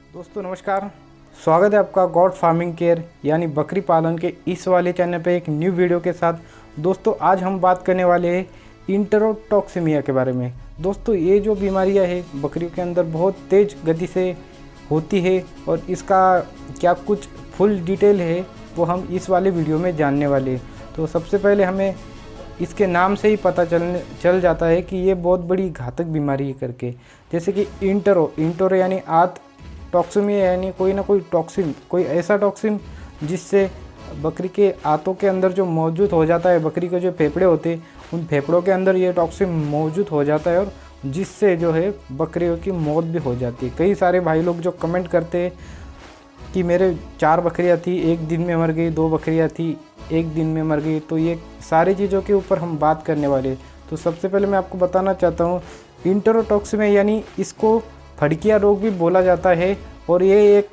दोस्तों नमस्कार। स्वागत है आपका गॉड फार्मिंग केयर यानी बकरी पालन के इस वाले चैनल पे एक न्यू वीडियो के साथ। दोस्तों आज हम बात करने वाले हैं इंटेरोटॉक्सिमिया के बारे में। दोस्तों ये जो बीमारियां है बकरियों के अंदर बहुत तेज़ गति से होती है और इसका क्या कुछ फुल डिटेल है वो हम इस वाले वीडियो में जानने वाले हैं। तो सबसे पहले हमें इसके नाम से ही पता चल जाता है कि ये बहुत बड़ी घातक बीमारी है करके। जैसे कि इंटरो यानी आत, टॉक्सिमिया यानी कोई ना कोई टॉक्सिन, कोई ऐसा टॉक्सिन जिससे बकरी के आंतों के अंदर जो मौजूद हो जाता है, बकरी के जो फेफड़े होते हैं उन फेफड़ों के अंदर ये टॉक्सिन मौजूद हो जाता है और जिससे जो है बकरियों की मौत भी हो जाती है। कई सारे भाई लोग जो कमेंट करते हैं कि मेरे 4 बकरियां थी, एक दिन में मर गई, 2 बकरियां थी, एक दिन में मर गई। तो ये सारी चीज़ों के ऊपर हम बात करने वाले हैं। तो सबसे पहले मैं आपको बताना चाहता हूँ इंटेरोटॉक्सिमिया यानी इसको फड़किया रोग भी बोला जाता है और ये एक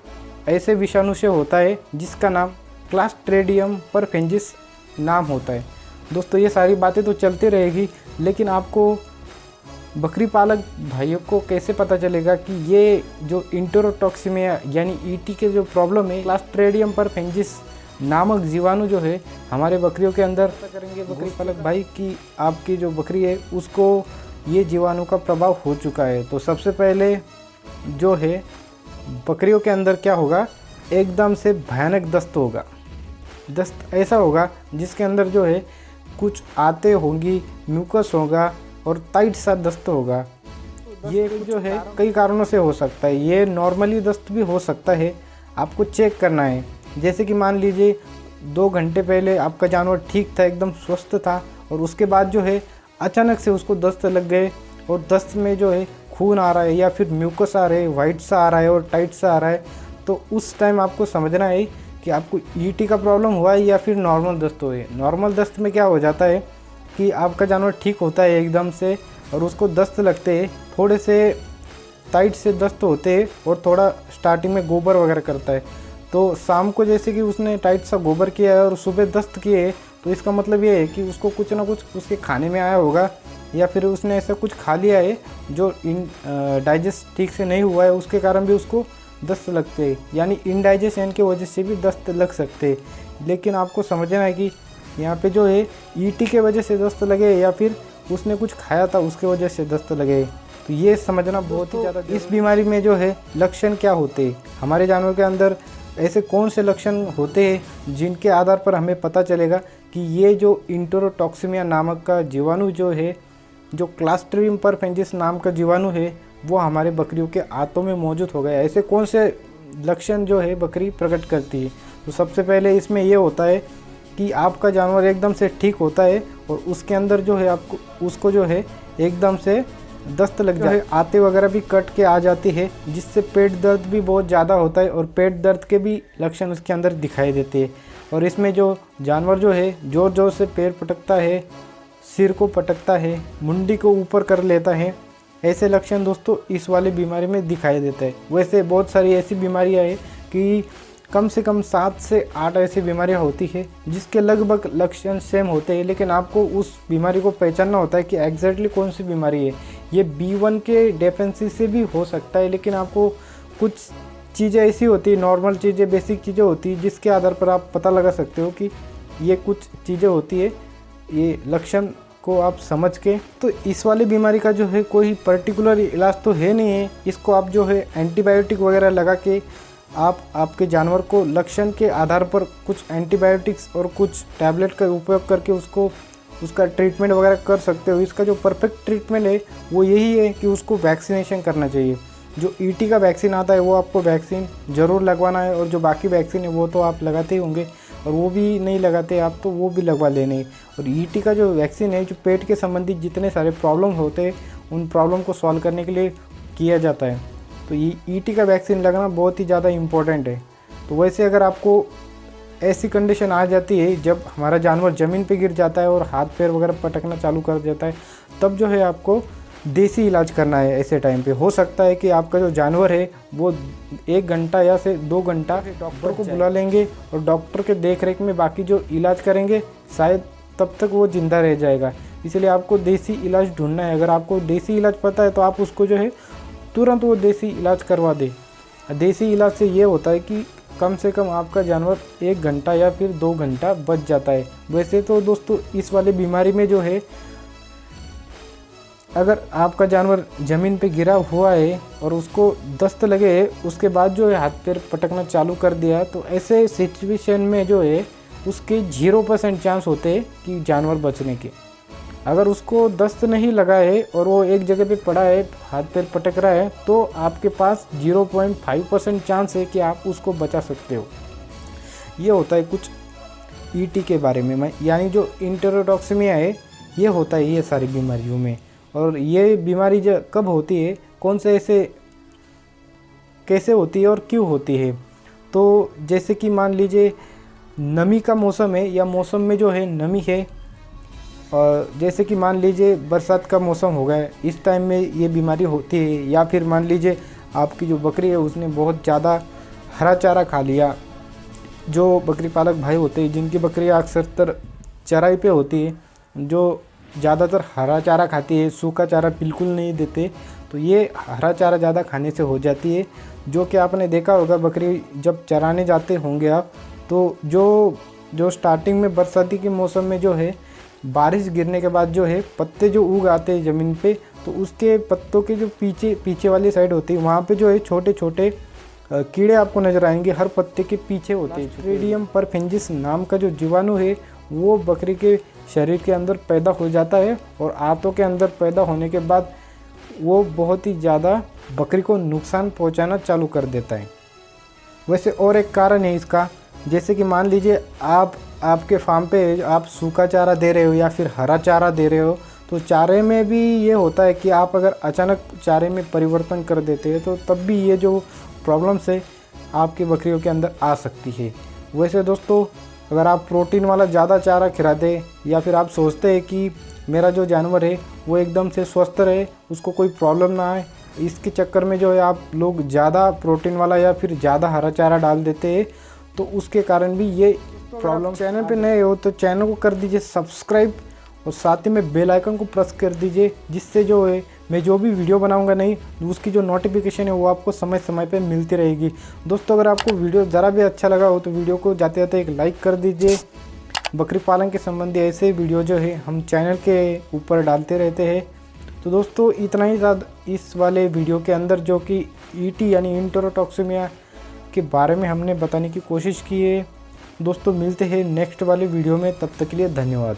ऐसे विषाणु से होता है जिसका नाम क्लॉस्ट्रिडियम परफेंजिस नाम होता है। दोस्तों ये सारी बातें तो चलती रहेगी, लेकिन आपको बकरी पालक भाइयों को कैसे पता चलेगा कि ये जो इंटेरोटॉक्सिमिया यानी ईटी के जो प्रॉब्लम है, क्लॉस्ट्रिडियम परफेंजिस नामक जीवाणु जो है हमारे बकरियों के अंदर पता करेंगे बकरी पालक भाई कि आपकी जो बकरी है उसको ये जीवाणु का प्रभाव हो चुका है। तो सबसे पहले जो है बकरियों के अंदर क्या होगा, एकदम से भयानक दस्त होगा। दस्त ऐसा होगा जिसके अंदर जो है कुछ आते होंगी, म्यूकस होगा और टाइट सा दस्त होगा। ये जो है कई कारणों से हो सकता है। ये नॉर्मली दस्त भी हो सकता है, आपको चेक करना है। जैसे कि मान लीजिए 2 घंटे पहले आपका जानवर ठीक था, एकदम स्वस्थ था और उसके बाद जो है अचानक से उसको दस्त लग गए और दस्त में जो है खून आ रहा है या फिर म्यूकस आ रहा है, वाइट सा आ रहा है और टाइट सा आ रहा है। तो उस टाइम आपको समझना है कि आपको ईटी का प्रॉब्लम हुआ है या फिर नॉर्मल दस्त हुए। नॉर्मल दस्त में क्या हो जाता है कि आपका जानवर ठीक होता है एकदम से और उसको दस्त लगते हैं, थोड़े से टाइट से दस्त होते हैं और थोड़ा स्टार्टिंग में गोबर वगैरह करता है। तो शाम को जैसे कि उसने टाइट सा गोबर किया है और सुबह दस्त किए, तो इसका मतलब ये है कि उसको कुछ ना कुछ उसके खाने में आया होगा या फिर उसने ऐसा कुछ खा लिया है जो डाइजेस्ट ठीक से नहीं हुआ है, उसके कारण भी उसको दस्त लगते हैं। यानी इनडाइजेशन की वजह से भी दस्त लग सकते हैं। लेकिन आपको समझना है कि यहाँ पे जो है ईटी के वजह से दस्त लगे या फिर उसने कुछ खाया था उसके वजह से दस्त लगे, तो ये समझना बहुत ही ज़्यादा। इस बीमारी में जो है लक्षण क्या होते हैं, हमारे जानवर के अंदर ऐसे कौन से लक्षण होते हैं जिनके आधार पर हमें पता चलेगा कि ये जो इंटेरोटॉक्सिमिया नामक का जीवाणु जो है, जो क्लॉस्ट्रिडियम परफेंजिस नाम का जीवाणु है, वो हमारे बकरियों के आंतों में मौजूद हो गया। ऐसे कौन से लक्षण जो है बकरी प्रकट करती है। तो सबसे पहले इसमें ये होता है कि आपका जानवर एकदम से ठीक होता है और उसके अंदर जो है आपको उसको जो है एकदम से दस्त लग जाए, आते वगैरह भी कट के आ जाती है, जिससे पेट दर्द भी बहुत ज़्यादा होता है और पेट दर्द के भी लक्षण उसके अंदर दिखाई देते हैं। और इसमें जो जानवर जो है ज़ोर ज़ोर से पैर पटकता है, सिर को पटकता है, मुंडी को ऊपर कर लेता है, ऐसे लक्षण दोस्तों इस वाली बीमारी में दिखाई देता है। वैसे बहुत सारी ऐसी बीमारियां हैं कि कम से कम 7 से 8 ऐसी बीमारियां होती है जिसके लगभग लक्षण सेम होते हैं, लेकिन आपको उस बीमारी को पहचानना होता है कि एग्जैक्टली कौन सी बीमारी है। ये B1 के डेफिशिएंसी से भी हो सकता है, लेकिन आपको कुछ चीज़ें ऐसी होती है, नॉर्मल चीज़ें, बेसिक चीज़ें होती है जिसके आधार पर आप पता लगा सकते हो कि ये कुछ चीज़ें होती है। ये लक्षण को आप समझ के, तो इस वाली बीमारी का जो है कोई पर्टिकुलर इलाज तो है नहीं है। इसको आप जो है एंटीबायोटिक वगैरह लगा के आप आपके जानवर को लक्षण के आधार पर कुछ एंटीबायोटिक्स और कुछ टैबलेट का उपयोग करके उसका ट्रीटमेंट वगैरह कर सकते हो। इसका जो परफेक्ट ट्रीटमेंट है वो यही है कि उसको वैक्सीनेशन करना चाहिए। जो ईटी का वैक्सीन आता है वो आपको वैक्सीन ज़रूर लगवाना है और जो बाकी वैक्सीन है वो तो आप लगाते ही होंगे, और वो भी नहीं लगाते आप तो वो भी लगवा लेने। और ईटी का जो वैक्सीन है जो पेट के संबंधित जितने सारे प्रॉब्लम होते हैं उन प्रॉब्लम को सॉल्व करने के लिए किया जाता है। तो ये ईटी का वैक्सीन लगना बहुत ही ज़्यादा इम्पोर्टेंट है। तो वैसे अगर आपको ऐसी कंडीशन आ जाती है जब हमारा जानवर ज़मीन पे गिर जाता है और हाथ पैर वगैरह पटकना चालू कर देता है, तब जो है आपको देसी इलाज करना है। ऐसे टाइम पे हो सकता है कि आपका जो जानवर है वो 1 घंटा या से 2 घंटा डॉक्टर को बुला लेंगे और डॉक्टर के देख रेख में बाकी जो इलाज करेंगे शायद तब तक वो ज़िंदा रह जाएगा। इसलिए आपको देसी इलाज ढूंढना है। अगर आपको देसी इलाज पता है तो आप उसको जो है तुरंत वो देसी इलाज करवा दें। देसी इलाज से ये होता है कि कम से कम आपका जानवर 1 घंटा या फिर 2 घंटा बच जाता है। वैसे तो दोस्तों इस वाली बीमारी में जो है, अगर आपका जानवर ज़मीन पे गिरा हुआ है और उसको दस्त लगे है, उसके बाद जो है हाथ पैर पटकना चालू कर दिया, तो ऐसे सिचुएशन में जो है उसके 0% चांस होते हैं कि जानवर बचने के। अगर उसको दस्त नहीं लगा है और वो एक जगह पे पड़ा है, हाथ पैर पटक रहा है, तो आपके पास 0.5% चांस है कि आप उसको बचा सकते हो। ये होता है कुछ ईटी के बारे में, यानी जो इंटेरोटॉक्सिमिया है ये होता है ये सारी बीमारियों में। और ये बीमारी कब होती है, कौन से ऐसे कैसे होती है और क्यों होती है। तो जैसे कि मान लीजिए नमी का मौसम है, या मौसम में जो है नमी है, और जैसे कि मान लीजिए बरसात का मौसम हो गया, इस टाइम में ये बीमारी होती है। या फिर मान लीजिए आपकी जो बकरी है उसने बहुत ज़्यादा हरा चारा खा लिया। जो बकरी पालक भाई होते हैं जिनकी बकरियाँ अक्सर चराई पे होती है, जो ज़्यादातर हरा चारा खाती है, सूखा चारा बिल्कुल नहीं देते, तो ये हरा चारा ज़्यादा खाने से हो जाती है। जो कि आपने देखा होगा बकरी जब चराने जाते होंगे आप, तो जो स्टार्टिंग में बरसाती के मौसम में जो है बारिश गिरने के बाद जो है पत्ते जो उग आते हैं ज़मीन पे, तो उसके पत्तों के जो पीछे वाली साइड होती है वहाँ पे जो है छोटे छोटे कीड़े आपको नज़र आएंगे, हर पत्ते के पीछे होते हैं। क्लस्ट्रीडियम परफिंजिस नाम का जो जीवाणु है वो बकरी के शरीर के अंदर पैदा हो जाता है, और आंतों के अंदर पैदा होने के बाद वो बहुत ही ज़्यादा बकरी को नुकसान पहुंचाना चालू कर देता है। वैसे और एक कारण है इसका, जैसे कि मान लीजिए आपके फार्म पे आप सूखा चारा दे रहे हो या फिर हरा चारा दे रहे हो, तो चारे में भी ये होता है कि आप अगर अचानक चारे में परिवर्तन कर देते हैं तो तब भी ये जो प्रॉब्लम्स है आपकी बकरियों के अंदर आ सकती है। वैसे दोस्तों अगर आप प्रोटीन वाला ज़्यादा चारा खिला दें, या फिर आप सोचते हैं कि मेरा जो जानवर है वो एकदम से स्वस्थ रहे, उसको कोई प्रॉब्लम ना आए, इसके चक्कर में जो है आप लोग ज़्यादा प्रोटीन वाला या फिर ज़्यादा हरा चारा डाल देते हैं, तो उसके कारण भी ये प्रॉब्लम। चैनल पे नए हो तो चैनल को कर दीजिए सब्सक्राइब, और साथ ही में बेल आइकन को प्रेस कर दीजिए, जिससे जो है मैं जो भी वीडियो बनाऊंगा नहीं उसकी जो नोटिफिकेशन है वो आपको समय समय पे मिलती रहेगी। दोस्तों अगर आपको वीडियो ज़रा भी अच्छा लगा हो तो वीडियो को जाते जाते एक लाइक कर दीजिए। बकरी पालन के संबंधी ऐसे वीडियो जो है हम चैनल के ऊपर डालते रहते हैं। तो दोस्तों इतना ही था इस वाले वीडियो के अंदर, जो कि ईटी यानी इंटेरोटॉक्सिमिया के बारे में हमने बताने की कोशिश की है। दोस्तों मिलते हैं नेक्स्ट वाले वीडियो में, तब तक के लिए धन्यवाद।